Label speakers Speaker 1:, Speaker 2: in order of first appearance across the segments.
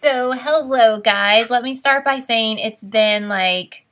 Speaker 1: So, hello guys. Let me start by saying it's been like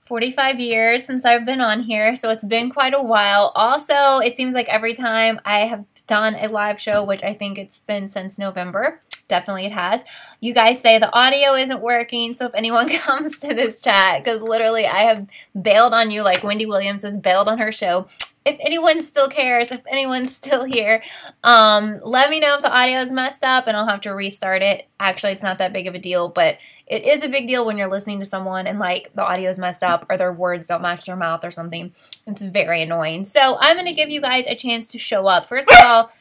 Speaker 1: 45 years since I've been on here, so it's been quite a while. Also, it seems like every time I have done a live show, which I think it's been since November, definitely it has, you guys say the audio isn't working, so if anyone comes to this chat, because literally I have bailed on you like Wendy Williams has bailed on her show. If anyone still cares, if anyone's still here, let me know if the audio is messed up and I'll have to restart it. Actually, it's not that big of a deal, but it is a big deal when you're listening to someone and like the audio is messed up or their words don't match their mouth or something. It's very annoying. So I'm going to give you guys a chance to show up. First of all,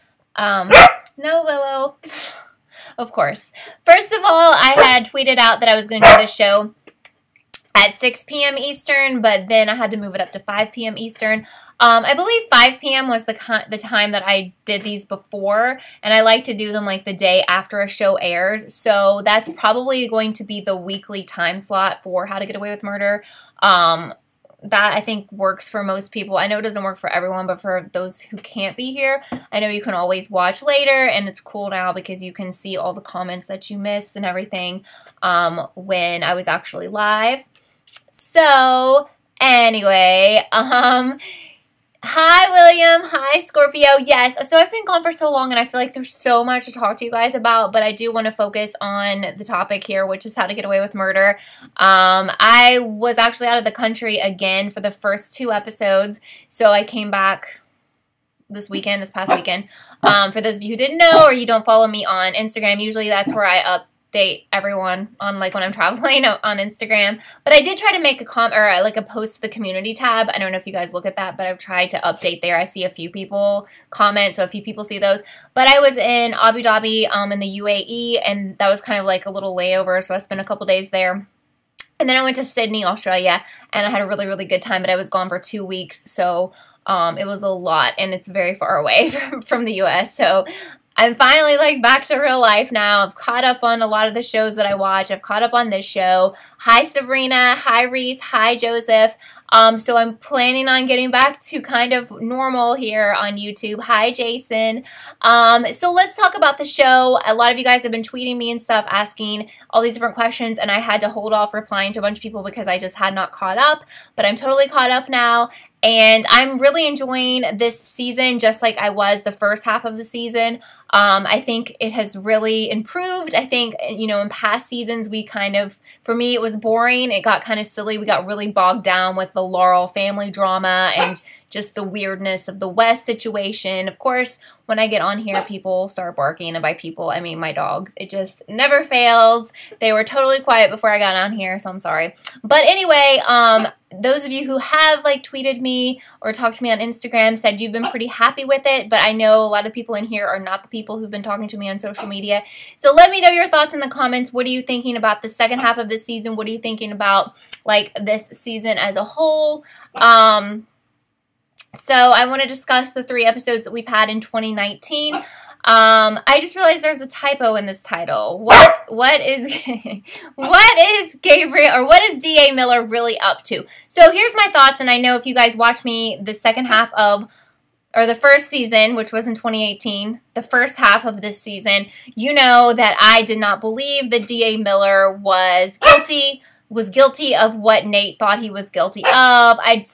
Speaker 1: no, Willow. Of course. First of all, I had tweeted out that I was going to do this show at 6 p.m. Eastern, but then I had to move it up to 5 p.m. Eastern. I believe 5 p.m. was the time that I did these before, and I like to do them like the day after a show airs, so that's probably going to be the weekly time slot for How to Get Away with Murder. That I think works for most people. I know it doesn't work for everyone, but for those who can't be here, I know you can always watch later, and it's cool now because you can see all the comments that you missed and everything when I was actually live. So, anyway, hi, William. Hi, Scorpio. Yes, so I've been gone for so long, and I feel like there's so much to talk to you guys about, but I do want to focus on the topic here, which is How to Get Away with Murder. I was actually out of the country again for the first 2 episodes, so I came back this past weekend. For those of you who didn't know or you don't follow me on Instagram, usually that's where I update everyone on like when I'm traveling on Instagram, but I did try to make a post to the community tab. I don't know if you guys look at that, but I've tried to update there. I see a few people comment, so a few people see those. But I was in Abu Dhabi in the UAE, and that was kind of like a little layover, so I spent a couple days there. And then I went to Sydney, Australia, and I had a really, really good time, but I was gone for 2 weeks, so it was a lot, and it's very far away from the US, so I'm finally like back to real life now. I've caught up on a lot of the shows that I watch. I've caught up on this show. Hi, Sabrina. Hi, Reese. Hi, Joseph. So I'm planning on getting back to kind of normal here on YouTube. Hi, Jason. So let's talk about the show. A lot of you guys have been tweeting me and stuff asking all these different questions, and I had to hold off replying to a bunch of people because I just had not caught up, but I'm totally caught up now. And I'm really enjoying this season just like I was the first half of the season. I think it has really improved. I think, you know, in past seasons for me it was boring. It got kind of silly. We got really bogged down with the Laurel family drama and just the weirdness of the West situation. Of course, when I get on here, people start barking, and by people, I mean my dogs. It just never fails. They were totally quiet before I got on here, so I'm sorry. But anyway, those of you who have like tweeted me or talked to me on Instagram said you've been pretty happy with it, but I know a lot of people in here are not the people who've been talking to me on social media. So let me know your thoughts in the comments. What are you thinking about the second half of this season? What are you thinking about like this season as a whole? So I want to discuss the 3 episodes that we've had in 2019. I just realized there's a typo in this title. What is Gabriel, or what is D.A. Miller really up to? So here's my thoughts, and I know if you guys watch me the second half of, or the first season, which was in 2018, the first half of this season, you know that I did not believe that D.A. Miller was guilty of what Nate thought he was guilty of. I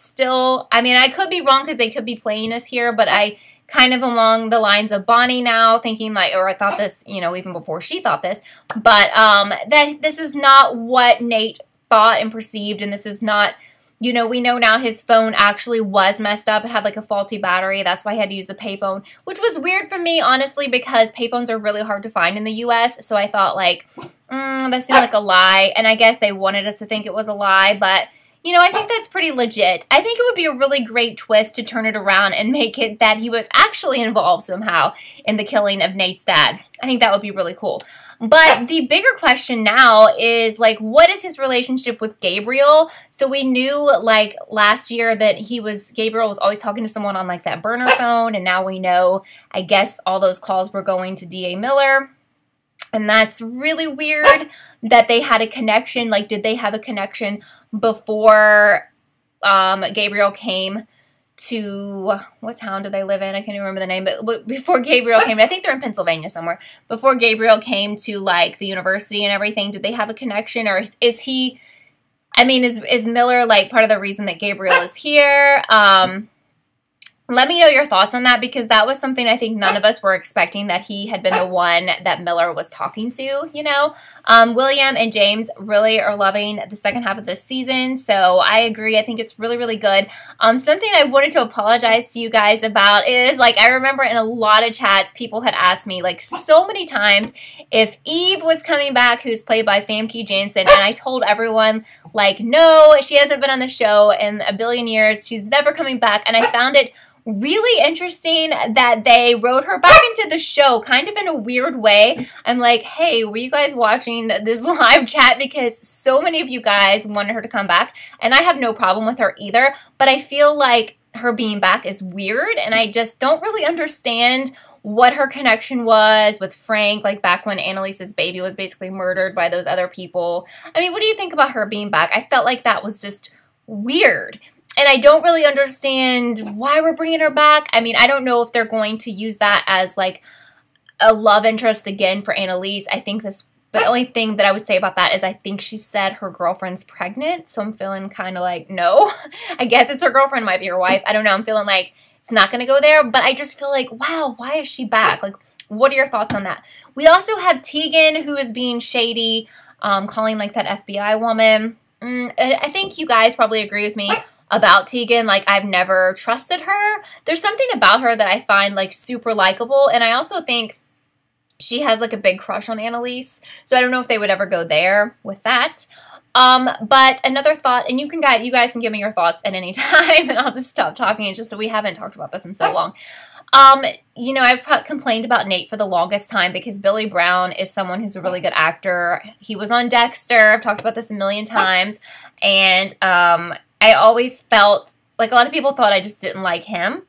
Speaker 1: mean, I could be wrong because they could be playing us here, but I kind of along the lines of Bonnie now, thinking like, or I thought this, you know, even before she thought this, but that this is not what Nate thought and perceived, and this is not, you know, we know now his phone actually was messed up. It had like a faulty battery. That's why he had to use the payphone, which was weird for me, honestly, because payphones are really hard to find in the U.S., so I thought like, that seemed like a lie, and I guess they wanted us to think it was a lie, but, you know, I think that's pretty legit. I think it would be a really great twist to turn it around and make it that he was actually involved somehow in the killing of Nate's dad. I think that would be really cool. But the bigger question now is, like, what is his relationship with Gabriel? So we knew, like, last year that Gabriel was always talking to someone on, like, that burner phone, and now we know, I guess, all those calls were going to D.A. Miller. And that's really weird that they had a connection. Like, did they have a connection before Gabriel came to, what town do they live in? I can't even remember the name, but before Gabriel came, I think they're in Pennsylvania somewhere. Before Gabriel came to, like, the university and everything, did they have a connection, or is he, I mean, is Miller, like, part of the reason that Gabriel is here? Let me know your thoughts on that, because that was something I think none of us were expecting, that he had been the one that Miller was talking to, you know. William and James really are loving the second half of this season, so I agree. I think it's really, really good. Something I wanted to apologize to you guys about is, like, I remember in a lot of chats, people had asked me, like, so many times if Eve was coming back, who's played by Famke Janssen, and I told everyone, like, no, she hasn't been on the show in a billion years. She's never coming back, and I found it really interesting that they wrote her back into the show kind of in a weird way. I'm like, hey, were you guys watching this live chat? Because so many of you guys wanted her to come back, and I have no problem with her either, but I feel like her being back is weird, and I just don't really understand what her connection was with Frank, like back when Annalise's baby was basically murdered by those other people. I mean, what do you think about her being back? I felt like that was just weird. And I don't really understand why we're bringing her back. I mean, I don't know if they're going to use that as, like, a love interest again for Annalise. I think this, but the only thing that I would say about that is I think she said her girlfriend's pregnant. So I'm feeling kind of like, no. I guess it's her girlfriend, might be her wife. I don't know. I'm feeling like it's not going to go there. But I just feel like, wow, why is she back? Like, what are your thoughts on that? We also have Tegan, who is being shady, calling, like, that FBI woman. I think you guys probably agree with me about Tegan. Like, I've never trusted her. There's something about her that I find, like, super likable, and I also think she has, like, a big crush on Annalise, so I don't know if they would ever go there with that. But another thought, and you guys can give me your thoughts at any time, and I'll just stop talking. It's just that we haven't talked about this in so long. You know, I've complained about Nate for the longest time because Billy Brown is someone who's a really good actor. He was on Dexter. I've talked about this a million times, and I always felt like a lot of people thought I just didn't like him,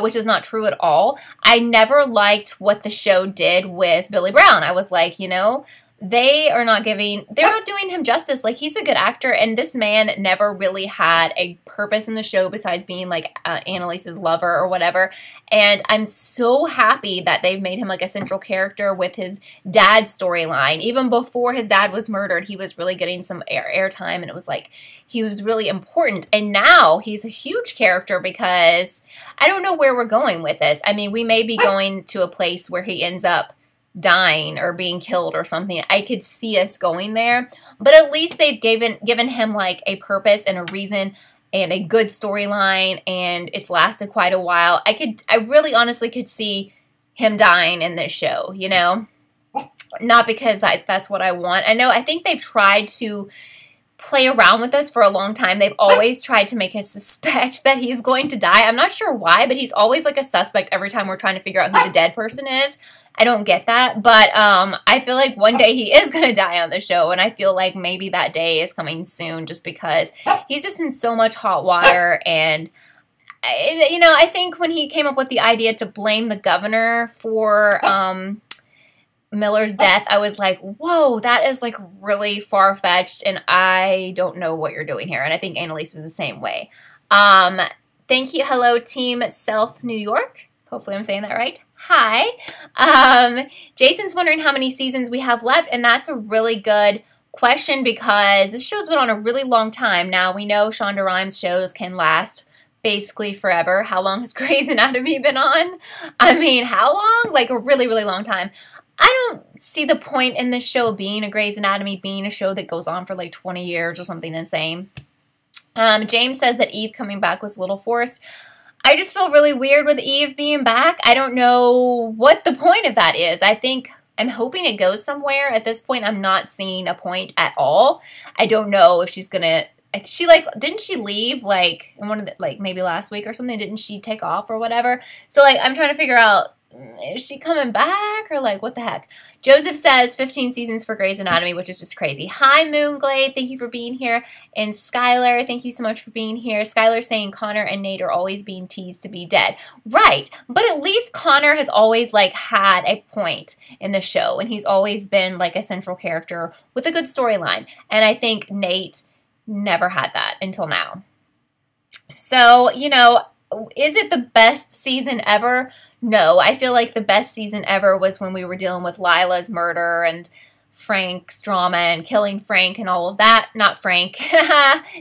Speaker 1: which is not true at all. I never liked what the show did with Billy Brown. I was like, you know, they're not doing him justice. Like, he's a good actor, and this man never really had a purpose in the show besides being, like, Annalise's lover or whatever. And I'm so happy that they've made him, like, a central character with his dad's storyline. Even before his dad was murdered, he was really getting some airtime, and it was like he was really important. And now he's a huge character because I don't know where we're going with this. I mean, we may be going to a place where he ends up dying or being killed or something. I could see us going there, but at least they've given him, like, a purpose and a reason and a good storyline, and it's lasted quite a while. I really honestly could see him dying in this show, you know, not because that's what I want. I think they've tried to play around with us for a long time. They've always tried to make us suspect that he's going to die. I'm not sure why, but he's always, like, a suspect every time we're trying to figure out who the dead person is. I don't get that, but I feel like one day he is going to die on the show, and I feel like maybe that day is coming soon just because he's just in so much hot water. And, you know, I think when he came up with the idea to blame the governor for Miller's death, I was like, whoa, that is, like, really far-fetched, and I don't know what you're doing here. And I think Annalise was the same way. Thank you. Hello, Team Self New York. Hopefully I'm saying that right. Hi. Jason's wondering how many seasons we have left, and that's a really good question because this show's been on a really long time. Now, we know Shonda Rhimes shows can last basically forever. How long has Grey's Anatomy been on? I mean, how long? Like, a really, really long time. I don't see the point in this show being a Grey's Anatomy, being a show that goes on for like 20 years or something insane. James says that Eve coming back was a little forced. I just feel really weird with Eve being back. I don't know what the point of that is. I'm hoping it goes somewhere. At this point, I'm not seeing a point at all. I don't know if she's gonna. Didn't she leave, like, in one of the, like, maybe last week or something? Didn't she take off or whatever? So, like, I'm trying to figure out, is she coming back or, like, what the heck? Joseph says 15 seasons for Grey's Anatomy, which is just crazy. Hi, Moonglade. Thank you for being here. And Skylar, thank you so much for being here. Skylar saying Connor and Nate are always being teased to be dead. Right. But at least Connor has always, like, had a point in the show. And he's always been, like, a central character with a good storyline. And I think Nate never had that until now. So, you know, is it the best season ever? No, I feel like the best season ever was when we were dealing with Lila's murder and Frank's drama and killing Frank and all of that. Not Frank.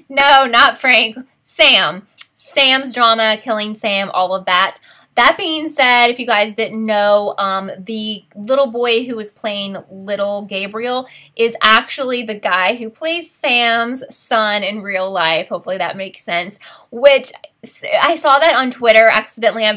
Speaker 1: No, not Frank. Sam. Sam's drama, killing Sam, all of that. That being said, if you guys didn't know, the little boy who was playing little Gabriel is actually the guy who plays Sam's son in real life. Hopefully that makes sense. Which, I saw that on Twitter accidentally. I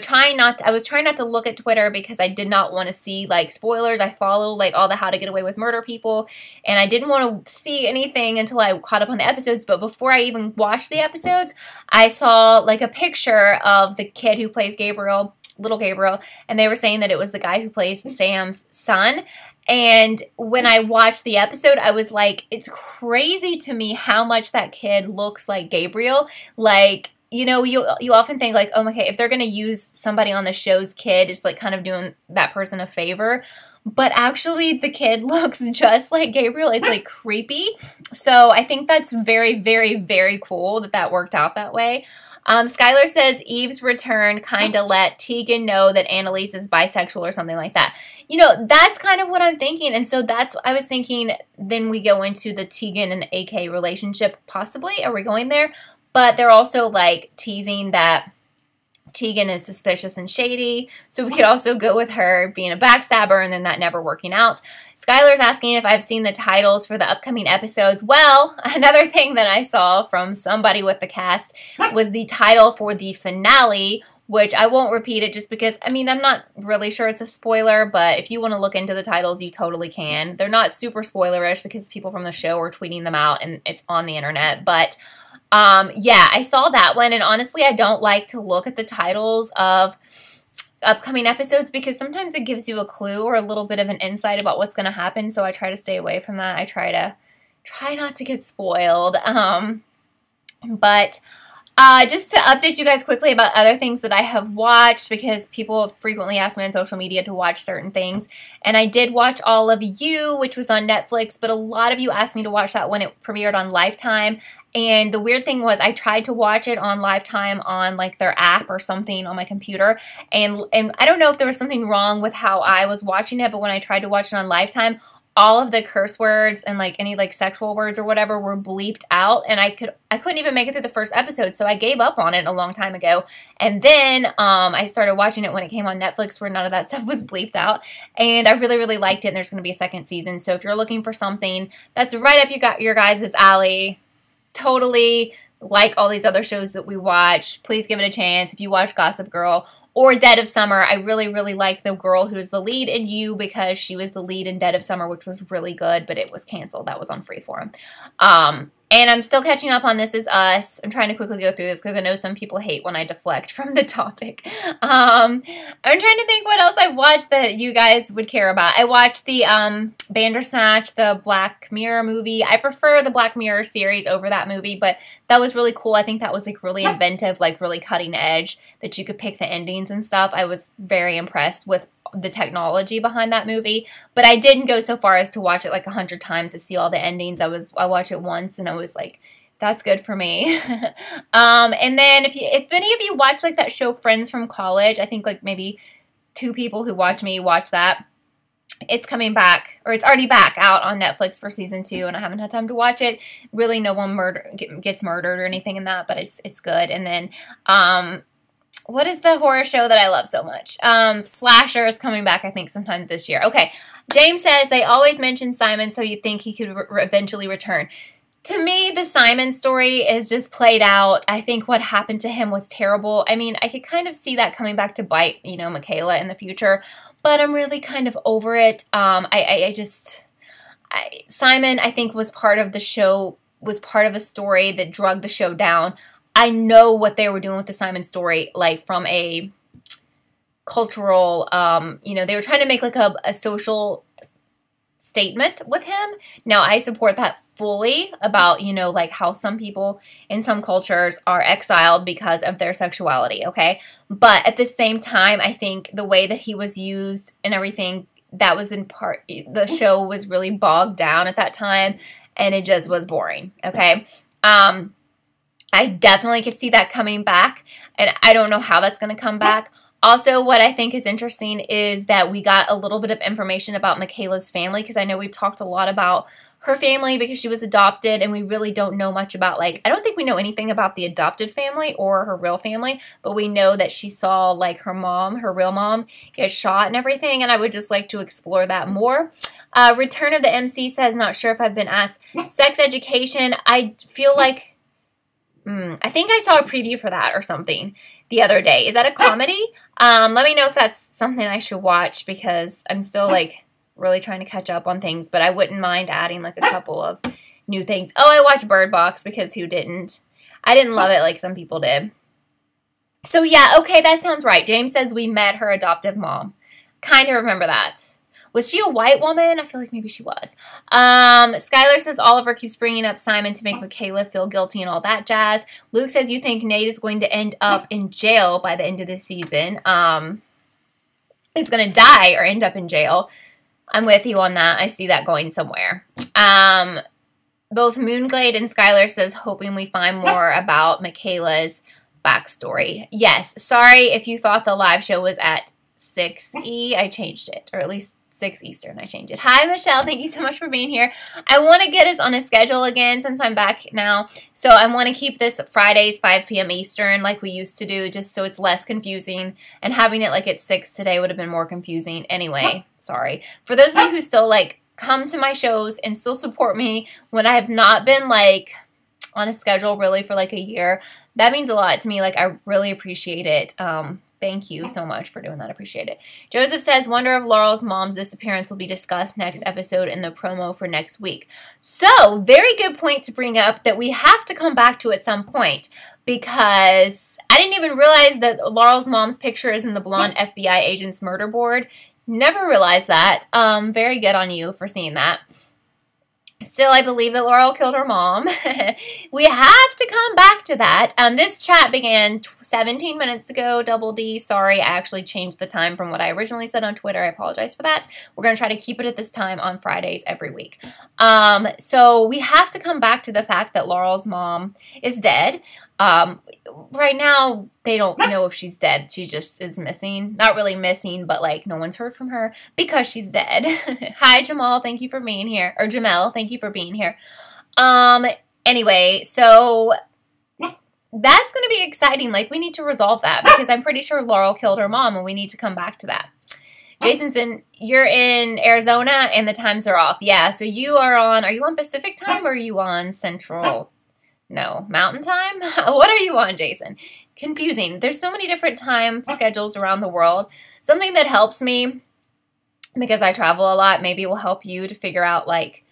Speaker 1: was trying not to look at Twitter because I did not want to see, like, spoilers. I follow, like, all the How to Get Away with Murder people, and I didn't want to see anything until I caught up on the episodes. But before I even watched the episodes, I saw, like, a picture of the kid who plays Gabriel, little Gabriel, and they were saying that it was the guy who plays Sam's son. And when I watched the episode, I was like, it's crazy to me how much that kid looks like Gabriel. Like, you know, you often think like, oh, okay, if they're going to use somebody on the show's kid, it's like kind of doing that person a favor. But actually, the kid looks just like Gabriel. It's like creepy. So I think that's very, very, very cool that that worked out that way. Skylar says Eve's return kind of let Tegan know that Annalise is bisexual or something like that. You know, that's kind of what I'm thinking. And so that's what I was thinking. Then we go into the Tegan and AK relationship, possibly. Are we going there? But they're also like teasing that Tegan is suspicious and shady. So we could also go with her being a backstabber and then that never working out. Skylar's asking if I've seen the titles for the upcoming episodes. Well, another thing that I saw from somebody with the cast was the title for the finale, which I won't repeat it just because, I mean, I'm not really sure it's a spoiler, but if you want to look into the titles, you totally can. They're not super spoilerish because people from the show are tweeting them out and it's on the internet, but yeah, I saw that one, and honestly, I don't like to look at the titles of upcoming episodes because sometimes it gives you a clue or a little bit of an insight about what's going to happen, so I try to stay away from that. I try not to get spoiled. But just to update you guys quickly about other things that I have watched, because people frequently ask me on social media to watch certain things, and I did watch All of You, which was on Netflix, but a lot of you asked me to watch that when it premiered on Lifetime. And the weird thing was I tried to watch it on Lifetime on like their app or something on my computer. And I don't know if there was something wrong with how I was watching it, but when I tried to watch it on Lifetime, all of the curse words and like any like sexual words or whatever were bleeped out. And I couldn't even make it through the first episode. So I gave up on it a long time ago. And then I started watching it when it came on Netflix where none of that stuff was bleeped out. And I really, really liked it. And there's going to be a second season. So if you're looking for something that's right up your guys' alley, totally like all these other shows that we watch, please give it a chance. If you watch Gossip Girl or Dead of Summer, I really, really like the girl who's the lead in You because she was the lead in Dead of Summer, which was really good, but it was canceled. That was on Freeform. And I'm still catching up on This Is Us. I'm trying to quickly go through this because I know some people hate when I deflect from the topic. I'm trying to think what else I watched that you guys would care about. I watched the Bandersnatch, the Black Mirror movie. I prefer the Black Mirror series over that movie, but that was really cool. I think that was like really inventive, like really cutting edge, that you could pick the endings and stuff. I was very impressed with the technology behind that movie, but I didn't go so far as to watch it like 100 times to see all the endings. I watched it once and I was like, that's good for me. And then if any of you watch like that show Friends from College, I think like maybe 2 people who watch me watch that. It's coming back, or it's already back out on Netflix for season 2, and I haven't had time to watch it. Really, no one gets murdered or anything in that, but it's good. And then what is the horror show that I love so much? Slasher is coming back, I think, sometime this year. Okay, James says, they always mention Simon, so you'd think he could eventually return. To me, the Simon story is just played out. I think what happened to him was terrible. I mean, I could kind of see that coming back to bite, you know, Mikayla in the future, but I'm really kind of over it. Simon, I think, was part of the show, was part of a story that dragged the show down. I know what they were doing with the Simon story, like from a cultural, you know, they were trying to make like a social statement with him. Now, I support that fully about, you know, like how some people in some cultures are exiled because of their sexuality, okay? But at the same time, I think the way that he was used and everything, that was in part, the show was really bogged down at that time, and it just was boring, okay? I definitely could see that coming back, and I don't know how that's going to come back. Also, what I think is interesting is that we got a little bit of information about Mikayla's family, because I know we've talked a lot about her family because she was adopted, and we really don't know much about, like, I don't think we know anything about the adopted family or her real family, but we know that she saw, like, her mom, her real mom, get shot and everything, and I would just like to explore that more. Return of the MC says, not sure if I've been asked. Sex education, I feel like, I think I saw a preview for that or something the other day. Is that a comedy? Let me know if that's something I should watch, because I'm still, like, really trying to catch up on things, but I wouldn't mind adding, like, a couple of new things. Oh, I watched Bird Box, because who didn't? I didn't love it like some people did. So, yeah, okay, that sounds right. James says we met her adoptive mom. Kind of remember that. Was she a white woman? I feel like maybe she was. Skylar says Oliver keeps bringing up Simon to make Mikayla feel guilty and all that jazz. Luke says you think Nate is going to end up in jail by the end of the season. He's going to die or end up in jail. I'm with you on that. I see that going somewhere. Both Moonglade and Skylar says hoping we find more about Mikayla's backstory. Yes, sorry if you thought the live show was at 6E. I changed it, or at least 6 Eastern, I changed it. Hi, Michelle. Thank you so much for being here. I want to get us on a schedule again since I'm back now. So I want to keep this Fridays, 5 p.m. Eastern like we used to do, just so it's less confusing. And having it like at 6 today would have been more confusing. Anyway, sorry. For those of you who still like come to my shows and still support me when I have not been like on a schedule really for like a year, that means a lot to me. Like, I really appreciate it. Thank you so much for doing that. I appreciate it. Joseph says, wonder if Laurel's mom's disappearance will be discussed next episode in the promo for next week. So, very good point to bring up that we have to come back to at some point, because I didn't even realize that Laurel's mom's picture is in the blonde FBI agent's murder board. Never realized that. Very good on you for seeing that. Still, I believe that Laurel killed her mom. We have to come back to that. This chat began 17 minutes ago, Double D. Sorry, I actually changed the time from what I originally said on Twitter. I apologize for that. We're going to try to keep it at this time on Fridays every week. So we have to come back to the fact that Laurel's mom is dead. Right now, they don't know if she's dead. She just is missing. Not really missing, but like no one's heard from her because she's dead. Hi, Jamal. Thank you for being here. Or Jamel, thank you for being here. Anyway, so that's going to be exciting. Like, we need to resolve that because I'm pretty sure Laurel killed her mom and we need to come back to that. Jasonson, you're in Arizona and the times are off. Yeah, so you are you on Pacific time or are you on Central? No, Mountain time? What are you on, Jason? Confusing. There's so many different time schedules around the world. Something that helps me, because I travel a lot, maybe will help you to figure out, like,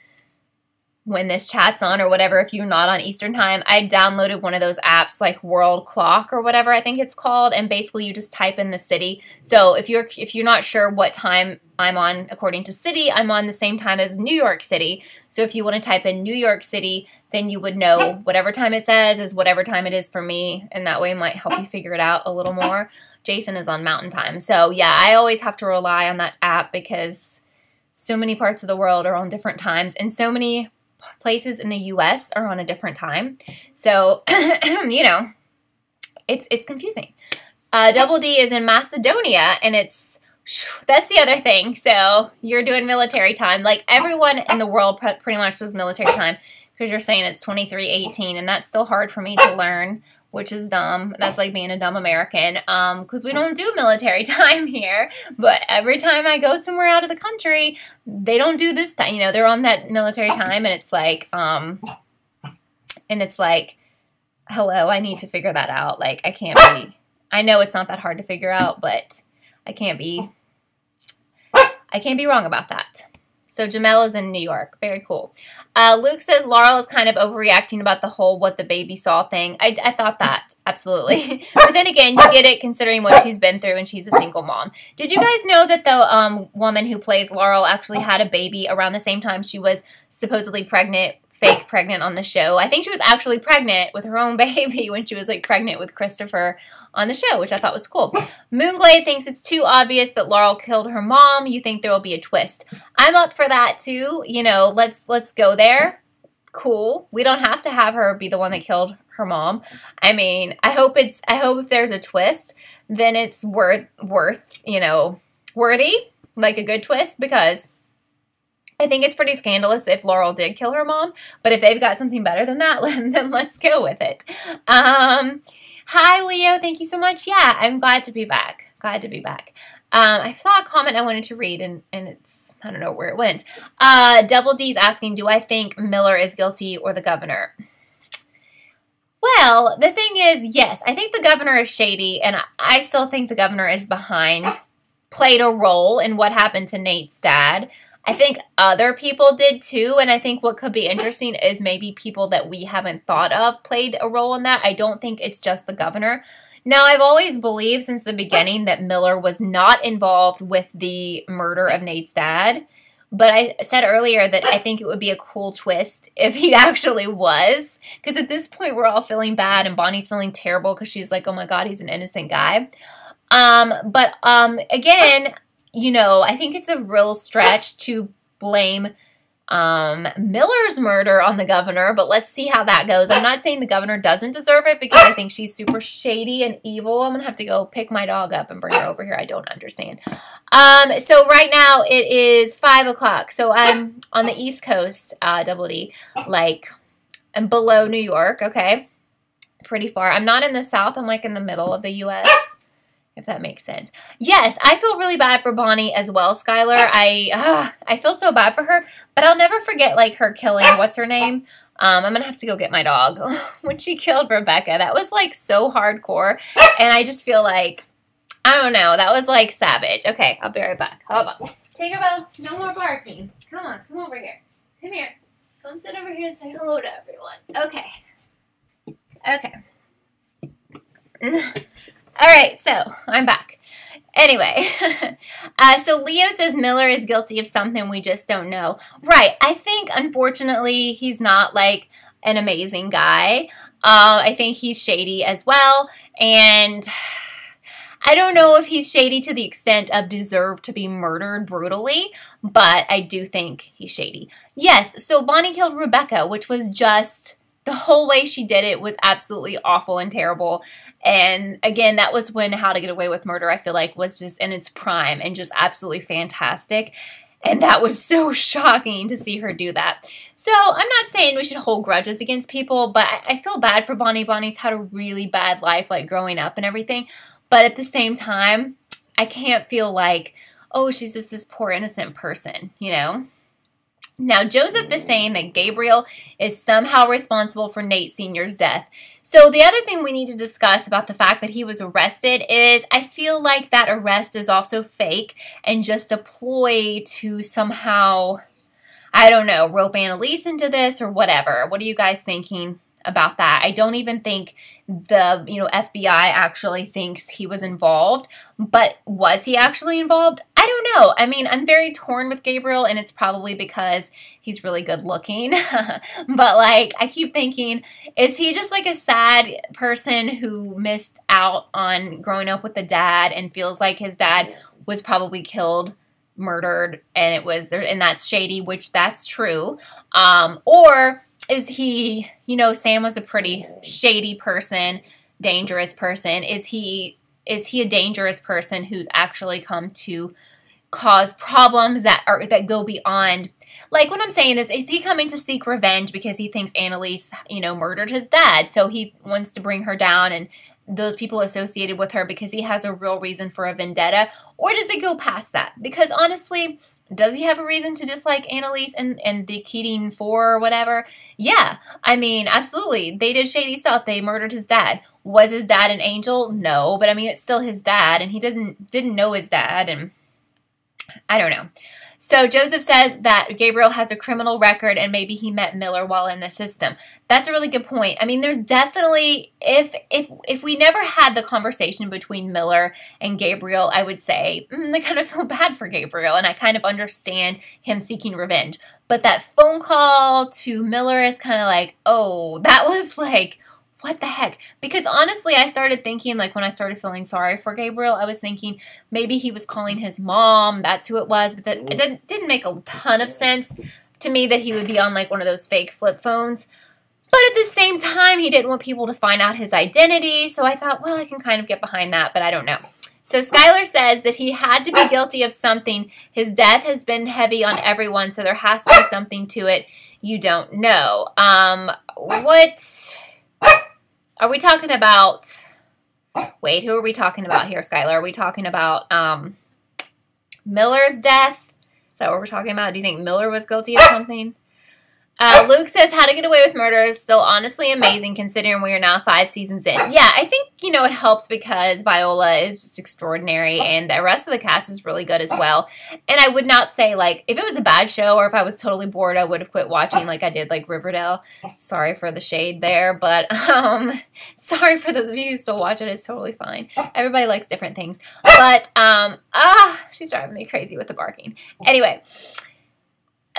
Speaker 1: when this chat's on or whatever. If you're not on Eastern time, I downloaded one of those apps, like World Clock or whatever I think it's called, and basically you just type in the city. So if you're not sure what time I'm on according to city, I'm on the same time as New York City. So if you want to type in New York City, then you would know whatever time it says is whatever time it is for me, and that way it might help you figure it out a little more. Jason is on Mountain Time. So yeah, I always have to rely on that app because so many parts of the world are on different times, and so many places in the U.S. are on a different time. So, you know, it's confusing. Double D is in Macedonia, and that's the other thing. So you're doing military time. Like, everyone in the world pretty much does military time, because you're saying it's 23:18, and that's still hard for me to learn, which is dumb. That's like being a dumb American, because we don't do military time here. But every time I go somewhere out of the country, they don't do this time. You know, they're on that military time, and it's like, hello, I need to figure that out. Like, I know it's not that hard to figure out, but I can't be wrong about that. So Jamel is in New York. Very cool. Luke says Laurel is kind of overreacting about the whole what the baby saw thing. I thought that. Absolutely. But then again, you get it considering what she's been through, and she's a single mom. Did you guys know that the woman who plays Laurel actually had a baby around the same time she was supposedly pregnant, fake pregnant on the show? I think she was actually pregnant with her own baby when she was like pregnant with Christopher on the show, which I thought was cool. Moonglade thinks it's too obvious that Laurel killed her mom. You think there will be a twist. I'm up for that too. You know, let's go there. cool. We don't have to have her be the one that killed her mom. I mean, I hope if there's a twist, then it's worth, you know, worthy, like a good twist, because I think it's pretty scandalous if Laurel did kill her mom, but if they've got something better than that, then let's go with it. Hi, Leo. Thank you so much. Yeah, I'm glad to be back. Glad to be back. I saw a comment I wanted to read, and it's, I don't know where it went. Double D's asking, do I think Miller is guilty or the governor? Well, the thing is, yes, I think the governor is shady, and I still think the governor is played a role in what happened to Nate's dad. I think other people did too, and I think what could be interesting is maybe people that we haven't thought of played a role in that. I don't think it's just the governor. Now, I've always believed since the beginning that Miller was not involved with the murder of Nate's dad, but I said earlier that I think it would be a cool twist if he actually was, because at this point we're all feeling bad and Bonnie's feeling terrible because she's like, oh my God, he's an innocent guy. Again, you know, I think it's a real stretch to blame Miller's murder on the governor, but let's see how that goes. I'm not saying the governor doesn't deserve it because I think she's super shady and evil. I'm going to have to go pick my dog up and bring her over here. I don't understand. So right now it is 5 o'clock. So I'm on the East Coast, Double D, like I'm below New York. Okay. Pretty far. I'm not in the South. I'm like in the middle of the U.S., if that makes sense. Yes, I feel really bad for Bonnie as well, Skylar. I feel so bad for her, but I'll never forget, like, her killing, what's her name? I'm going to have to go get my dog. When she killed Rebecca, that was, like, so hardcore, and I just feel like, I don't know, that was, like, savage. Okay, I'll be right back. Hold on. Tinkerbell, no more barking. Come on, come over here. Come here. Come sit over here and say hello to everyone. Okay. Okay. All right, so I'm back. Anyway, so Leo says Miller is guilty of something we just don't know. Right, I think, unfortunately, he's not, like, an amazing guy. I think he's shady as well, and I don't know if he's shady to the extent of deserve to be murdered brutally, but I do think he's shady. Yes, so Bonnie killed Rebecca, which was just, the whole way she did it was absolutely awful and terrible. And again, that was when How to Get Away with Murder, I feel like, was just in its prime and just absolutely fantastic. And that was so shocking to see her do that. So I'm not saying we should hold grudges against people, but I feel bad for Bonnie. Bonnie's had a really bad life, like growing up and everything. But at the same time, I can't feel like, oh, she's just this poor innocent person, you know? Now, Joseph is saying that Gabriel is somehow responsible for Nate Sr.'s death. So the other thing we need to discuss about the fact that he was arrested is I feel like that arrest is also fake and just a ploy to somehow, I don't know, rope Annalise into this or whatever. What are you guys thinking about that? I don't even think the FBI actually thinks he was involved, but was he actually involved? I don't know. I mean, I'm very torn with Gabriel, and it's probably because he's really good looking. But like, I keep thinking, is he just like a sad person who missed out on growing up with a dad and feels like his dad was probably killed, murdered, and it was there, and that's shady, which that's true. Or is he, Sam was a pretty shady person, dangerous person. Is he a dangerous person who's actually come to cause problems that go beyond? Like, what I'm saying is he coming to seek revenge because he thinks Annalise, murdered his dad, so he wants to bring her down and those people associated with her because he has a real reason for a vendetta? Or does it go past that? Because honestly, does he have a reason to dislike Annalise and the Keating 4 or whatever? Yeah, I mean, absolutely. They did shady stuff. They murdered his dad. Was his dad an angel? No, but I mean, it's still his dad, and he didn't know his dad, and I don't know. So Joseph says that Gabriel has a criminal record and maybe he met Miller while in the system. That's a really good point. I mean, there's definitely, if we never had the conversation between Miller and Gabriel, I would say, I kind of feel bad for Gabriel and I kind of understand him seeking revenge. But that phone call to Miller is kind of like, oh, that was like, what the heck? Because honestly, I started thinking, like when I started feeling sorry for Gabriel, I was thinking maybe he was calling his mom. That's who it was. But it didn't make a ton of sense. to me that he would be on like one of those fake flip phones. But at the same time, he didn't want people to find out his identity. So I thought, well, I can kind of get behind that, but I don't know. So Skylar says that he had to be guilty of something. His death has been heavy on everyone, so there has to be something to it you don't know. What are we talking about? Wait, who are we talking about here, Skylar? Are we talking about Miller's death? Is that what we're talking about? Do you think Miller was guilty of something? Luke says, How to Get Away with Murder is still honestly amazing considering we are now 5 seasons in. Yeah, I think, you know, it helps because Viola is just extraordinary and the rest of the cast is really good as well. And I would not say, like, if it was a bad show or if I was totally bored, I would have quit watching like I did, like, Riverdale. Sorry for the shade there, but sorry for those of you who still watch it. It's totally fine. Everybody likes different things. But, she's driving me crazy with the barking. Anyway.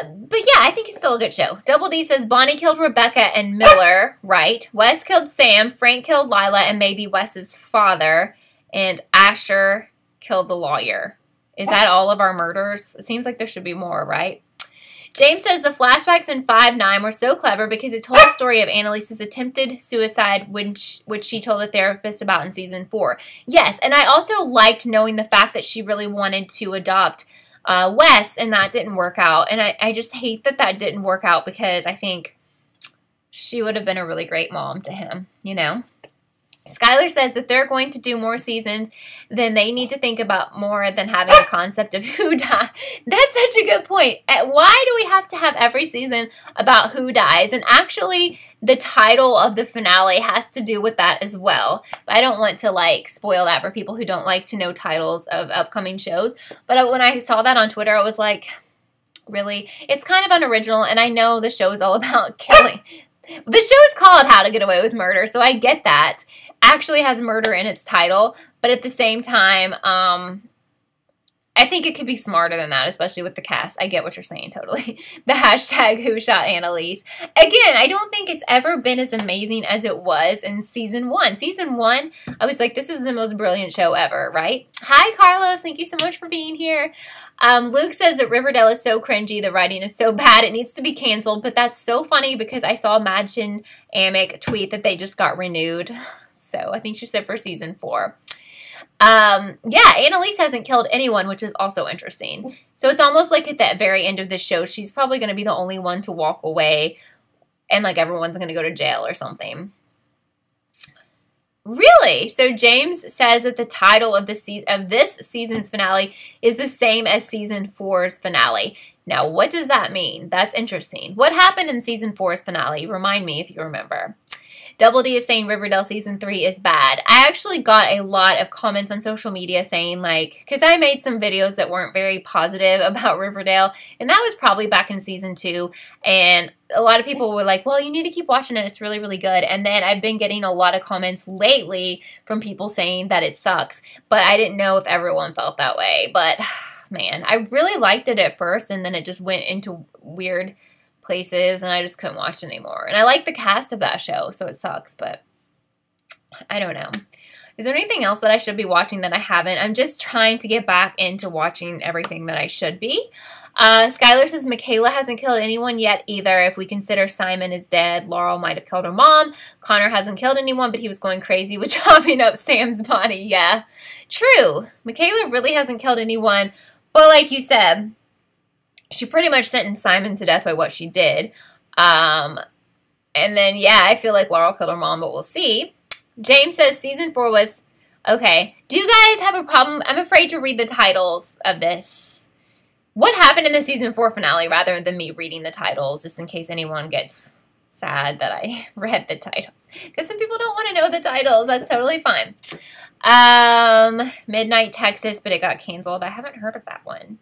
Speaker 1: But yeah, I think it's still a good show. Double D says Bonnie killed Rebecca and Miller, right? Wes killed Sam, Frank killed Lila and maybe Wes's father, and Asher killed the lawyer. Is that all of our murders? It seems like there should be more, right? James says the flashbacks in 5-9 were so clever because it told the story of Annalise's attempted suicide, which she told the therapist about in season 4. Yes, and I also liked knowing the fact that she really wanted to adopt Wes, and that didn't work out. And I just hate that that didn't work out because I think she would have been a really great mom to him, you know? Skylar says that they're going to do more seasons, then they need to think about more than having a concept of who died. That's such a good point. Why do we have to have every season about who dies? And actually, the title of the finale has to do with that as well. But I don't want to, like, spoil that for people who don't like to know titles of upcoming shows. But when I saw that on Twitter, I was like, really? It's kind of unoriginal, and I know the show is all about killing. The show is called How to Get Away with Murder, so I get that. Actually has murder in its title, but at the same time, I think it could be smarter than that, especially with the cast. I get what you're saying, totally. The hashtag Who Shot Annalise. Again, I don't think it's ever been as amazing as it was in season 1. Season 1, I was like, this is the most brilliant show ever, right? Hi, Carlos. Thank you so much for being here. Luke says that Riverdale is so cringy. The writing is so bad. It needs to be canceled, but that's so funny because I saw Madchen Amick tweet that they just got renewed. So I think she said for season 4. Yeah, Annalise hasn't killed anyone, which is also interesting. So it's almost like at that very end of the show, she's probably going to be the only one to walk away and like everyone's going to go to jail or something. Really? So James says that the title of this season's finale is the same as season 4's finale. Now, what does that mean? That's interesting. What happened in season 4's finale? Remind me if you remember. Double D is saying Riverdale season 3 is bad. I actually got a lot of comments on social media saying, like, because I made some videos that weren't very positive about Riverdale, and that was probably back in season 2, and a lot of people were like, well, you need to keep watching it. It's really, really good. And then I've been getting a lot of comments lately from people saying that it sucks, but I didn't know if everyone felt that way. But, man, I really liked it at first, and then it just went into weird places and I just couldn't watch it anymore. And I like the cast of that show, so it sucks, but I don't know. Is there anything else that I should be watching that I haven't? I'm just trying to get back into watching everything that I should be. Skylar says Mikayla hasn't killed anyone yet either. If we consider Simon is dead, Laurel might have killed her mom. Connor hasn't killed anyone, but he was going crazy with chopping up Sam's body. Yeah, true. Mikayla really hasn't killed anyone, but like you said, she pretty much sentenced Simon to death by what she did. And then, yeah, I feel like Laurel killed her mom, but we'll see. James says season 4 was... Okay. Do you guys have a problem? I'm afraid to read the titles of this. What happened in the season 4 finale rather than me reading the titles, just in case anyone gets sad that I read the titles. Because some people don't want to know the titles. That's totally fine. Midnight Texas, but it got canceled. I haven't heard of that one.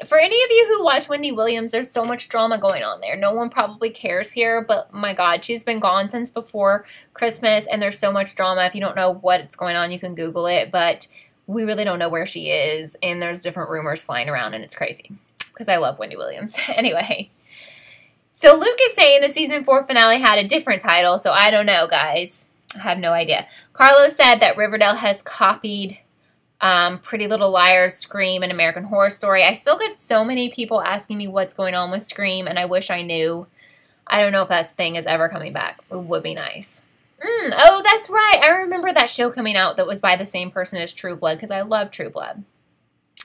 Speaker 1: For any of you who watch Wendy Williams, there's so much drama going on there. No one probably cares here, but my God, she's been gone since before Christmas, and there's so much drama. If you don't know what's going on, you can Google it, but we really don't know where she is, and there's different rumors flying around, and it's crazy because I love Wendy Williams. Anyway, so Luke is saying the season 4 finale had a different title, so I don't know, guys. I have no idea. Carlos said that Riverdale has copied Pretty Little Liars, Scream, and American Horror Story. I still get so many people asking me what's going on with Scream, and I wish I knew. I don't know if that thing is ever coming back. It would be nice. Oh, that's right. I remember that show coming out that was by the same person as True Blood, because I love True Blood.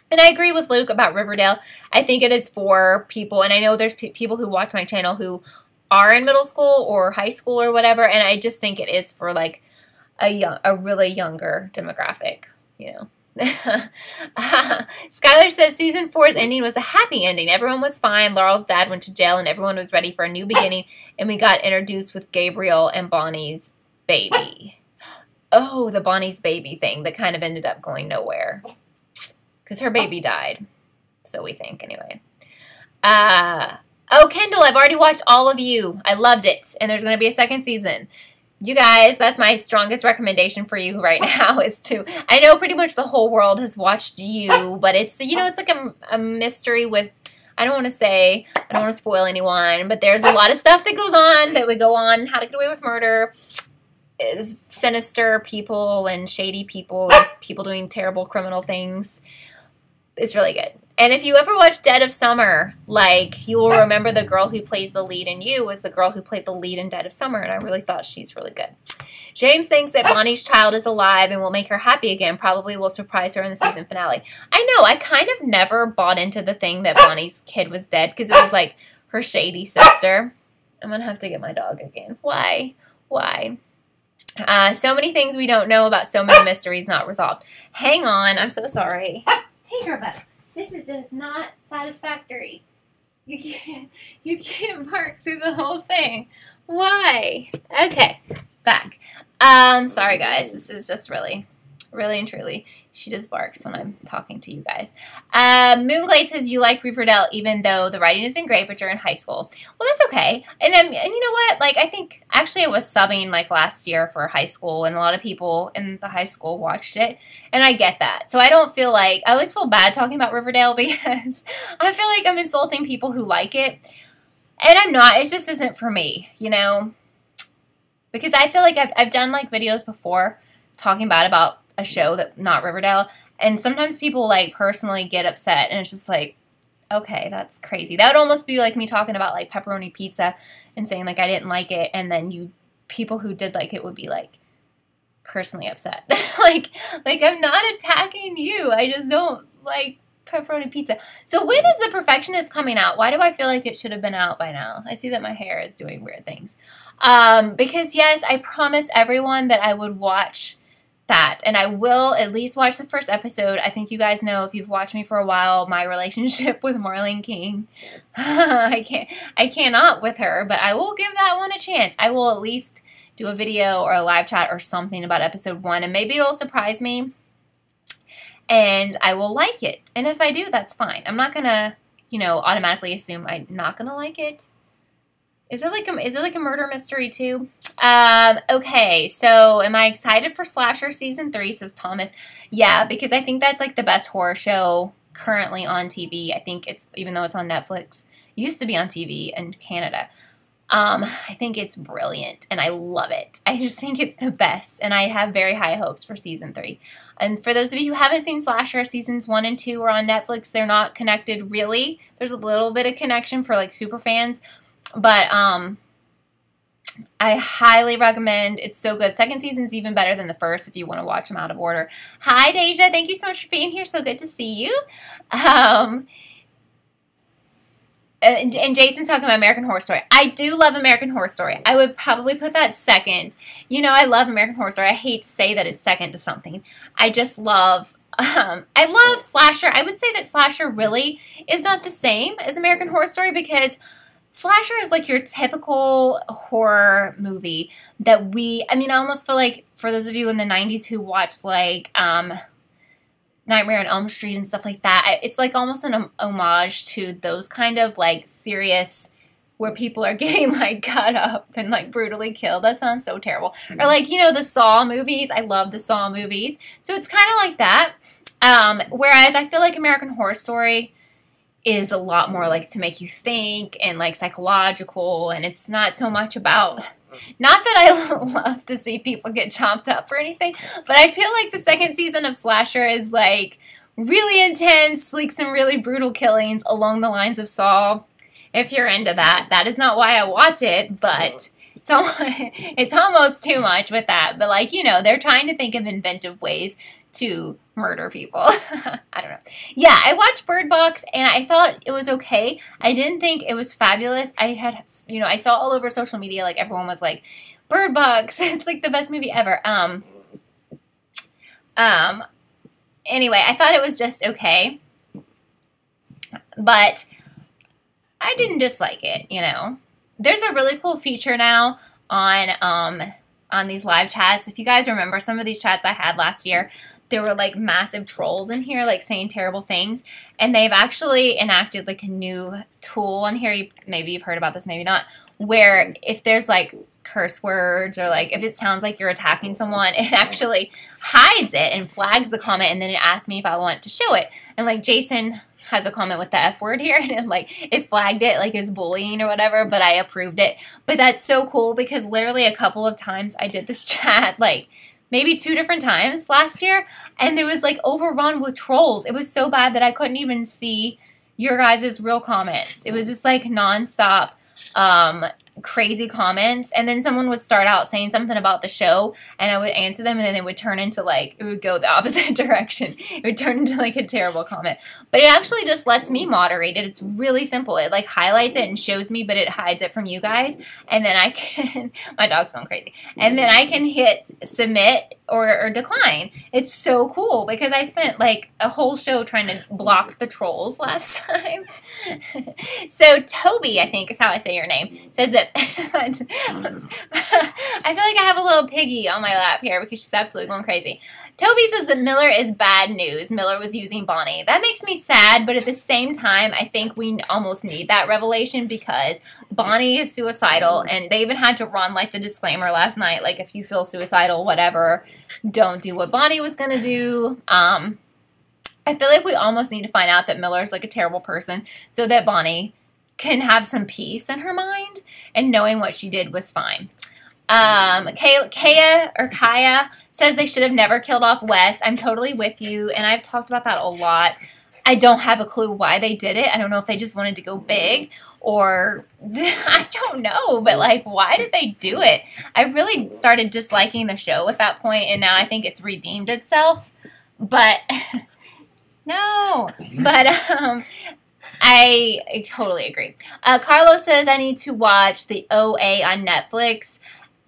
Speaker 1: And I agree with Luke about Riverdale. I think it is for people, and I know there's people who watch my channel who are in middle school or high school or whatever, and I just think it is for, like, a really younger demographic, you know. Skylar says season 4's ending was a happy ending. Everyone was fine. Laurel's dad went to jail and everyone was ready for a new beginning, and we got introduced with Gabriel and Bonnie's baby. Oh, the Bonnie's baby thing that kind of ended up going nowhere because her baby died, so we think anyway. Oh, Kendall, I've already watched all of you. I loved it, and there's going to be a second season. You guys, that's my strongest recommendation for you right now is to, I know pretty much the whole world has watched You, but it's, you know, it's like a mystery with, I don't want to spoil anyone, but there's a lot of stuff that goes on, that would go on, How to Get Away with Murder, is sinister people and shady people and people doing terrible criminal things. It's really good. And if you ever watch Dead of Summer, like, you will remember the girl who plays the lead in You was the girl who played the lead in Dead of Summer, and I really thought she's really good. James thinks that Bonnie's child is alive and will make her happy again. Probably will surprise her in the season finale. I know, I kind of never bought into the thing that Bonnie's kid was dead, because it was, like, her shady sister. I'm going to have to get my dog again. Why? Why? So many things we don't know about, so many mysteries not resolved. Hang on, I'm so sorry. Take her back. This is just not satisfactory. You can't bark through the whole thing. Why? Okay, back. Sorry guys, this is just really and truly, she just barks when I'm talking to you guys. Moonglade says you like Riverdale even though the writing isn't great, but you're in high school. Well, that's okay. And you know what? Like, I think, actually I was subbing, like, last year for high school, and a lot of people in the high school watched it, and I get that. So I don't feel like, I always feel bad talking about Riverdale because I feel like I'm insulting people who like it, and I'm not. It just isn't for me, you know? Because I feel like I've done, like, videos before talking bad about a show that not Riverdale, and sometimes people, like, personally get upset, and it's just like, okay, that's crazy. That would almost be like me talking about, like, pepperoni pizza and saying, like, I didn't like it, and then people who did like it would be, like, personally upset. like I'm not attacking you. I just don't like pepperoni pizza. So when is The Perfectionist coming out? Why do I feel like it should have been out by now? I see that my hair is doing weird things. Because yes, I promised everyone that I would watch that, and I will at least watch the first episode. I think you guys know, if you've watched me for a while, my relationship with Marlene King. I cannot with her, but I will give that one a chance. I will at least do a video or a live chat or something about episode 1, and maybe it'll surprise me, and I will like it. And if I do, that's fine. I'm not gonna, you know, automatically assume I'm not gonna like it. Is it like a murder mystery too? Okay, so am I excited for Slasher Season 3, says Thomas. Yeah, because I think that's, like, the best horror show currently on TV. I think it's, even though it's on Netflix, used to be on TV in Canada. I think it's brilliant, and I love it. I just think it's the best, and I have very high hopes for Season 3. And for those of you who haven't seen Slasher, Seasons 1 and 2 are on Netflix. They're not connected, really. There's a little bit of connection for, like, super fans, but, I highly recommend. It's so good. Second season's even better than the first if you want to watch them out of order. Hi, Deja. Thank you so much for being here. So good to see you. And Jason's talking about American Horror Story. I do love American Horror Story. I would probably put that second. You know, I love American Horror Story. I hate to say that it's second to something. I just love, I love Slasher. I would say that Slasher really is not the same as American Horror Story, because Slasher is like your typical horror movie that I mean, I almost feel like for those of you in the 90s who watched, like, Nightmare on Elm Street and stuff like that, it's like almost an homage to those kind of, like, serious, where people are getting, like, cut up and, like, brutally killed. That sounds so terrible. Or, like, you know, the Saw movies. I love the Saw movies. So it's kind of like that. Whereas I feel like American Horror Story is a lot more, like, to make you think and, like, psychological, and it's not so much about Not that I love to see people get chopped up or anything, but I feel like the second season of Slasher is like really intense, like some really brutal killings along the lines of Saw. If you're into that, that is not why I watch it, but it's almost too much with that. But like, you know, they're trying to think of inventive ways to murder people. I don't know. Yeah, I watched Bird Box and I thought it was okay. I didn't think it was fabulous. I had, you know, I saw all over social media, like everyone was like, Bird Box, it's like the best movie ever. Anyway, I thought it was just okay, but I didn't dislike it, you know. There's a really cool feature now on these live chats. If you guys remember some of these chats I had last year, there were like massive trolls in here like saying terrible things, and they've actually enacted like a new tool in here. Maybe you've heard about this, maybe not, where if there's like curse words or like if it sounds like you're attacking someone, it actually hides it and flags the comment, and then it asks me if I want to show it. And like Jason has a comment with the F word here, and it flagged it like as bullying or whatever, but I approved it. But that's so cool because literally a couple of times I did this chat, like maybe 2 different times last year, and it was like overrun with trolls. It was so bad that I couldn't even see your guys' real comments. It was just like nonstop crazy comments, and then someone would start out saying something about the show, and I would answer them, and then it would turn into like, it would go the opposite direction. It would turn into like a terrible comment. But it actually just lets me moderate it. It's really simple. It like highlights it and shows me, but it hides it from you guys, and then I can, my dog's going crazy, and then I can hit submit or decline. It's so cool because I spent like a whole show trying to block the trolls last time. So Toby, I think is how I say your name, says that I feel like I have a little piggy on my lap here because she's absolutely going crazy. Toby says that Miller is bad news. Miller was using Bonnie. That makes me sad, but at the same time, I think we almost need that revelation because Bonnie is suicidal, and they even had to run like the disclaimer last night, like if you feel suicidal, whatever, don't do what Bonnie was going to do. I feel like we almost need to find out that Miller's like a terrible person so that Bonnie can have some peace in her mind and knowing what she did was fine. Kaya says they should have never killed off Wes. I'm totally with you, and I've talked about that a lot. I don't have a clue why they did it. I don't know if they just wanted to go big or I don't know, but like, why did they do it? I really started disliking the show at that point, and now I think it's redeemed itself. But no, but I totally agree. Carlos says I need to watch the OA on Netflix.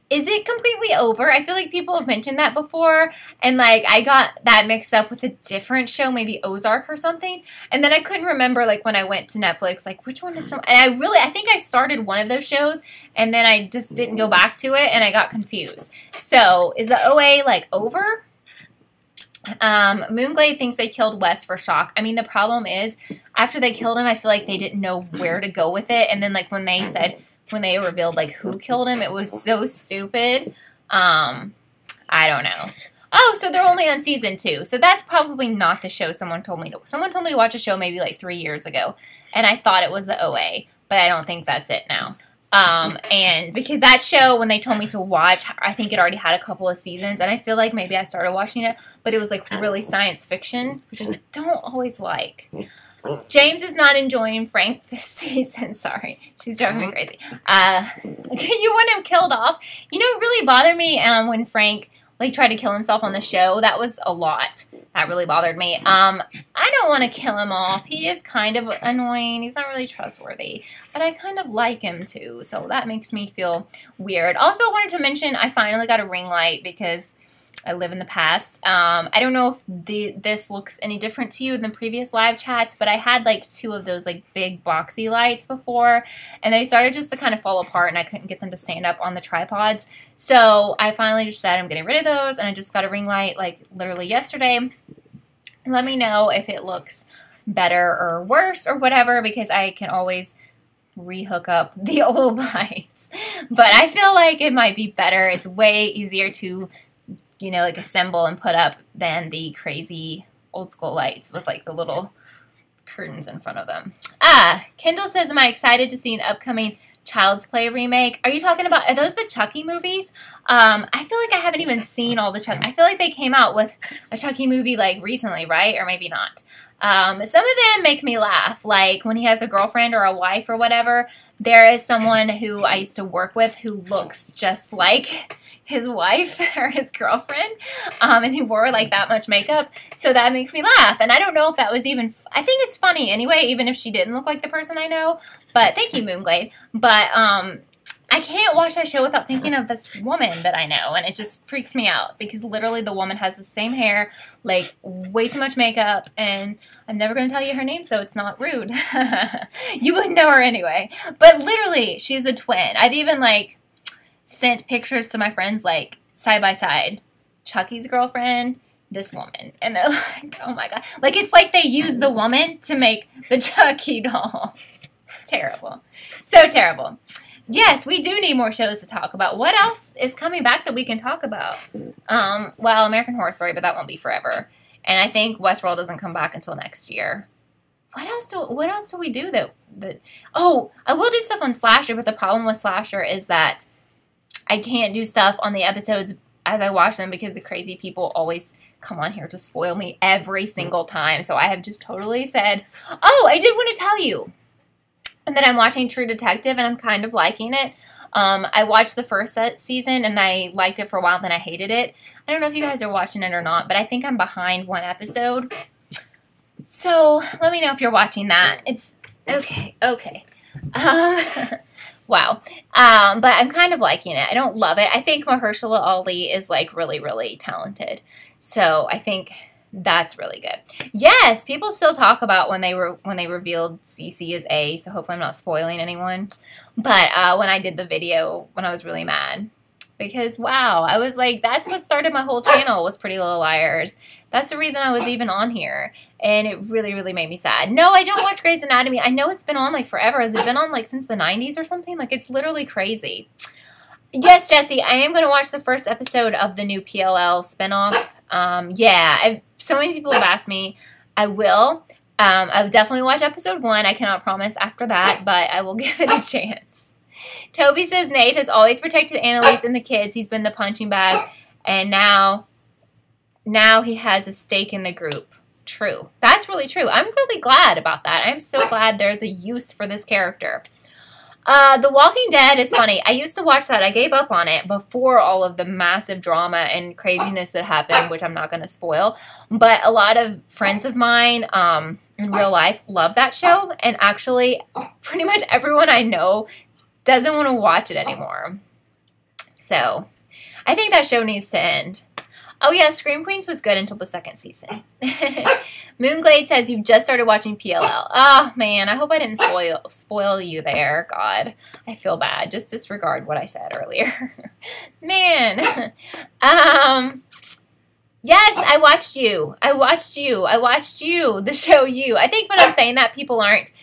Speaker 1: Is it completely over? I feel like people have mentioned that before, and like I got that mixed up with a different show, maybe Ozark or something, and then I couldn't remember like when I went to Netflix, like which one is some, and I think I started one of those shows, and then I just didn't go back to it, and I got confused. So is the OA like over? Moonglade thinks they killed Wes for shock. I mean, the problem is after they killed him, I feel like they didn't know where to go with it, and then like when they revealed like who killed him, it was so stupid. I don't know. Oh, so they're only on season 2. So that's probably not the show someone told me to watch a show maybe like 3 years ago, and I thought it was the OA, but I don't think that's it now. And because that show, when they told me to watch, I think it already had a couple of seasons, and I feel like maybe I started watching it, but it was like really science fiction, which I don't always like. James is not enjoying Frank this season. Sorry. She's driving me crazy. You want him killed off? You know, it really bothered me when Frank like tried to kill himself on the show. That was a lot. That really bothered me. I don't want to kill him off. He is kind of annoying. He's not really trustworthy. But I kind of like him too. So that makes me feel weird. Also, I wanted to mention I finally got a ring light because I live in the past. I don't know if this looks any different to you than previous live chats, but I had like 2 of those like big boxy lights before, and they started just to kind of fall apart, and I couldn't get them to stand up on the tripods. So I finally just said I'm getting rid of those, and I just got a ring light like literally yesterday. Let me know if it looks better or worse or whatever, because I can always rehook up the old lights. But I feel like it might be better. It's way easier to, you know, like assemble and put up than the crazy old school lights with like the little curtains in front of them. Kendall says, am I excited to see an upcoming Child's Play remake. Are you talking about, are those the Chucky movies? I feel like I haven't even seen all the Chucky. I feel like they came out with a Chucky movie like recently, right? Or maybe not. Some of them make me laugh, like when he has a girlfriend or a wife or whatever. There is someone who I used to work with who looks just like his wife or his girlfriend, and he wore like that much makeup, so that makes me laugh. And I don't know if that was even, I think it's funny anyway, even if she didn't look like the person I know. But thank you, Moonglade. But I can't watch that show without thinking of this woman that I know, and it just freaks me out because literally the woman has the same hair, like way too much makeup, and I'm never going to tell you her name, so it's not rude. You wouldn't know her anyway. But literally, she's a twin. I've even like sent pictures to my friends like side by side. Chucky's girlfriend, this woman. And they're like, oh my God. Like it's like they used the woman to make the Chucky doll. Terrible. So terrible. Yes, we do need more shows to talk about. What else is coming back that we can talk about? Well, American Horror Story, but that won't be forever. And I think Westworld doesn't come back until next year. What else do we do that oh, I will do stuff on Slasher, but the problem with Slasher is that I can't do stuff on the episodes as I watch them because the crazy people always come on here to spoil me every single time. So I have just totally said, oh, I did want to tell you. And then I'm watching True Detective, and I'm kind of liking it. I watched the first season, and I liked it for a while, then I hated it. I don't know if you guys are watching it or not, but I think I'm behind one episode. So let me know if you're watching that. It's okay. Wow. But I'm kind of liking it. I don't love it. I think Mahershala Ali is like really, really talented. So I think that's really good. Yes, people still talk about when they revealed Cece as A, so hopefully I'm not spoiling anyone. But when I did the video, when I was really mad. Because, wow, I was like, that's what started my whole channel was Pretty Little Liars. That's the reason I was even on here. And it really, really made me sad. No, I don't watch Grey's Anatomy. I know it's been on like forever. Has it been on like since the 90s or something? Like, it's literally crazy. Yes, Jessie, I am going to watch the first episode of the new PLL spinoff. Yeah, so many people have asked me. I will. I would definitely watch episode 1. I cannot promise after that, but I will give it a chance. Toby says Nate has always protected Annalise and the kids. He's been the punching bag, and now he has a stake in the group. True. That's really true. I'm really glad about that. I'm so glad there's a use for this character. The Walking Dead is funny. I used to watch that. I gave up on it before all of the massive drama and craziness that happened, which I'm not going to spoil. But a lot of friends of mine in real life love that show. And actually, pretty much everyone I know doesn't want to watch it anymore. So, I think that show needs to end. Oh yeah, Scream Queens was good until the second season. Moonglade says you've just started watching PLL. Oh man, I hope I didn't spoil you there. God, I feel bad. Just disregard what I said earlier. Man. Yes, I watched you. The show You. I think when I'm saying that, people aren't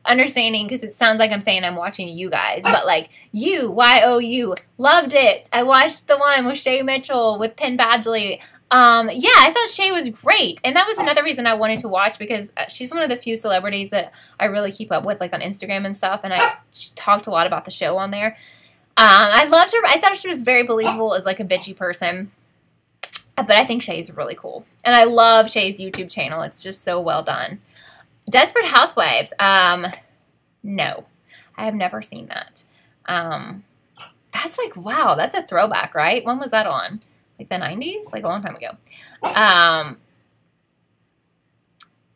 Speaker 1: understanding because it sounds like I'm saying I'm watching you guys, but like You, Y-O-U, loved it. I watched the one with Shay Mitchell with Penn Badgley. Yeah, I thought Shay was great, and that was another reason I wanted to watch because she's one of the few celebrities that I really keep up with, like on Instagram and stuff, and I talked a lot about the show on there. I loved her. I thought she was very believable as like a bitchy person, but I think Shay's really cool, and I love Shay's YouTube channel. It's just so well done. Desperate Housewives. No, I have never seen that. That's like, wow, that's a throwback, right? When was that on? Like the 90s? Like a long time ago.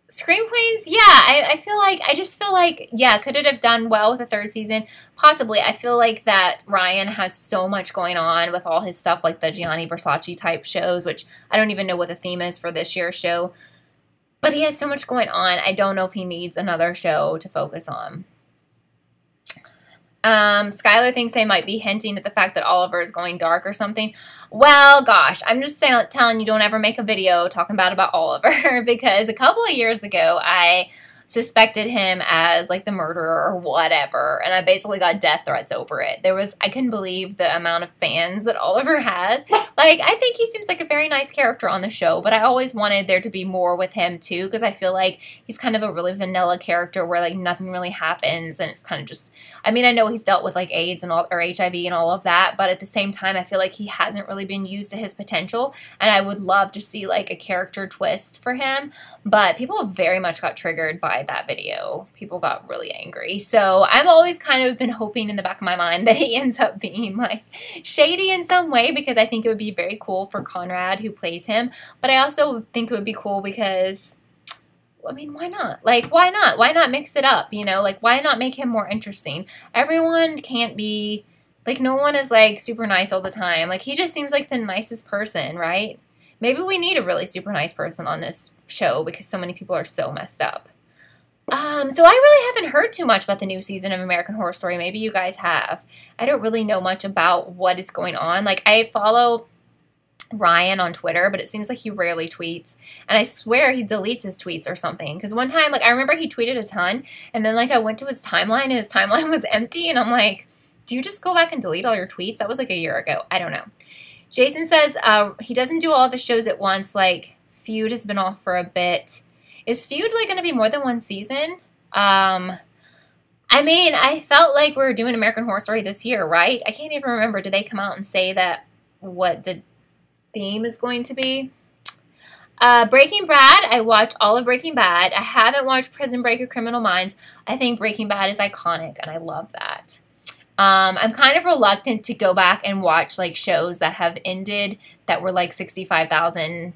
Speaker 1: Scream Queens, yeah, I just feel like, yeah, could it have done well with a third season? Possibly. I feel like that Ryan has so much going on with all his stuff, like the Gianni Versace type shows, which I don't even know what the theme is for this year's show. But he has so much going on. I don't know if he needs another show to focus on. Skylar thinks they might be hinting at the fact that Oliver is going dark or something. Well, gosh, I'm just telling you, don't ever make a video talking about Oliver because a couple of years ago, I suspected him as like the murderer or whatever, and I basically got death threats over it. I couldn't believe the amount of fans that Oliver has. Like, I think he seems like a very nice character on the show, but I always wanted there to be more with him too, because I feel like he's kind of a really vanilla character where like nothing really happens, and it's kind of just, I mean, I know he's dealt with like AIDS and all, or HIV and all of that, but at the same time I feel like he hasn't really been used to his potential, and I would love to see like a character twist for him. But people very much got triggered by that video. People got really angry. So I've always kind of been hoping in the back of my mind that he ends up being like shady in some way, because I think it would be very cool for Conrad, who plays him. But I also think it would be cool because, I mean, why not? Like, why not? Why not mix it up, you know? Like, why not make him more interesting? Everyone can't be, like, no one is, like, super nice all the time. Like, he just seems like the nicest person, right? Maybe we need a really super nice person on this show because so many people are so messed up. So I really haven't heard too much about the new season of American Horror Story. Maybe you guys have. I don't really know much about what is going on. Like, I follow Ryan on Twitter, but it seems like he rarely tweets, and I swear he deletes his tweets or something, because one time, like, I remember he tweeted a ton, and then, like, I went to his timeline, and his timeline was empty, and I'm like, do you just go back and delete all your tweets? That was, like, a year ago. I don't know. Jason says he doesn't do all of his shows at once, like, Feud has been off for a bit. Is Feud, like, going to be more than one season? I mean, I felt like we were doing American Horror Story this year, right? I can't even remember. Did they come out and say that what the theme is going to be? Breaking Bad. I watched all of Breaking Bad. I haven't watched Prison Break or Criminal Minds. I think Breaking Bad is iconic, and I love that. I'm kind of reluctant to go back and watch like shows that have ended that were like 65,000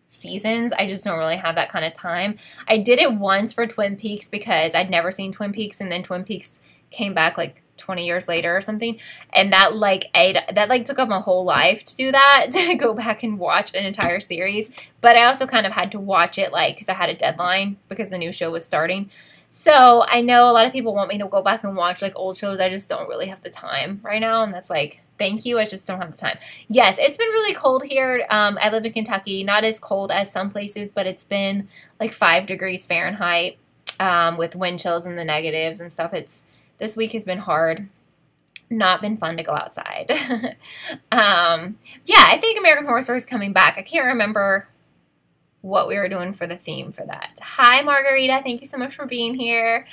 Speaker 1: seasons. I just don't really have that kind of time. I did it once for Twin Peaks because I'd never seen Twin Peaks, and then Twin Peaks came back like 20 years later or something, and that took up my whole life to do that, to go back and watch an entire series. But I also kind of had to watch it like because I had a deadline because the new show was starting. So I know a lot of people want me to go back and watch like old shows. I just don't really have the time right now, and that's like, thank you, I just don't have the time. Yes, it's been really cold here. I live in Kentucky, not as cold as some places, but it's been like 5 degrees Fahrenheit with wind chills in the negatives and stuff. This week has been hard. Not been fun to go outside. Yeah, I think American Horror Story is coming back. I can't remember what we were doing for the theme for that. Hi, Margarita. Thank you so much for being here.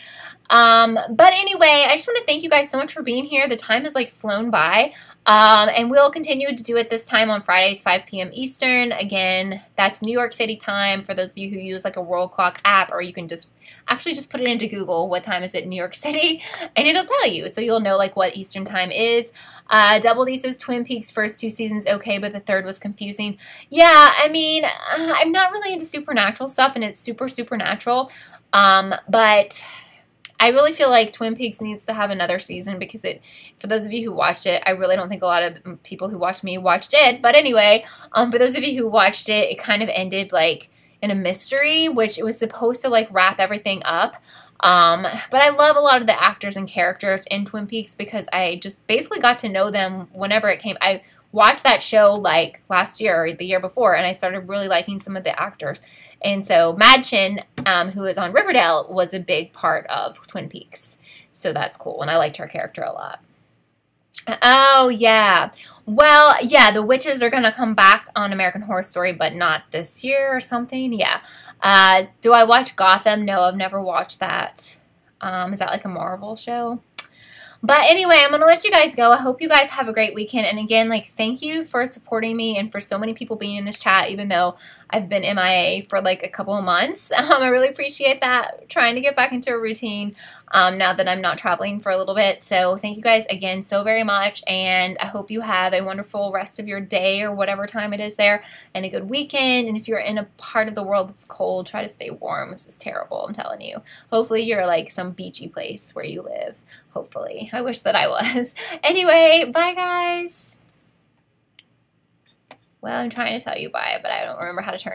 Speaker 1: But anyway, I just want to thank you guys so much for being here. The time has like flown by. And we'll continue to do it this time on Fridays, 5 p.m. Eastern. Again, that's New York City time for those of you who use like a world clock app, or you can just actually just put it into Google, what time is it in New York City, and it'll tell you. So you'll know like what Eastern time is. Double D says Twin Peaks first 2 seasons okay, but the third was confusing. Yeah, I mean, I'm not really into supernatural stuff, and it's super supernatural. But I really feel like Twin Peaks needs to have another season because for those of you who watched it, I really don't think a lot of people who watched me watched it. But anyway, for those of you who watched it, it kind of ended like in a mystery, which it was supposed to like wrap everything up. But I love a lot of the actors and characters in Twin Peaks because I just basically got to know them whenever it came. I watched that show like last year or the year before, and I started really liking some of the actors. And so Madchen, who is on Riverdale, was a big part of Twin Peaks. So that's cool, and I liked her character a lot. Oh, yeah. Well, yeah, the witches are going to come back on American Horror Story, but not this year or something. Yeah. Do I watch Gotham? No, I've never watched that. Is that like a Marvel show? But anyway, I'm going to let you guys go. I hope you guys have a great weekend. And again, like, thank you for supporting me and for so many people being in this chat, even though I've been MIA for like a couple of months. I really appreciate that. Trying to get back into a routine now that I'm not traveling for a little bit. So thank you guys again so very much. And I hope you have a wonderful rest of your day or whatever time it is there, and a good weekend. And if you're in a part of the world that's cold, try to stay warm. This is terrible, I'm telling you. Hopefully you're like some beachy place where you live. Hopefully. I wish that I was. Anyway, bye guys. Well, I'm trying to tell you bye, but I don't remember how to turn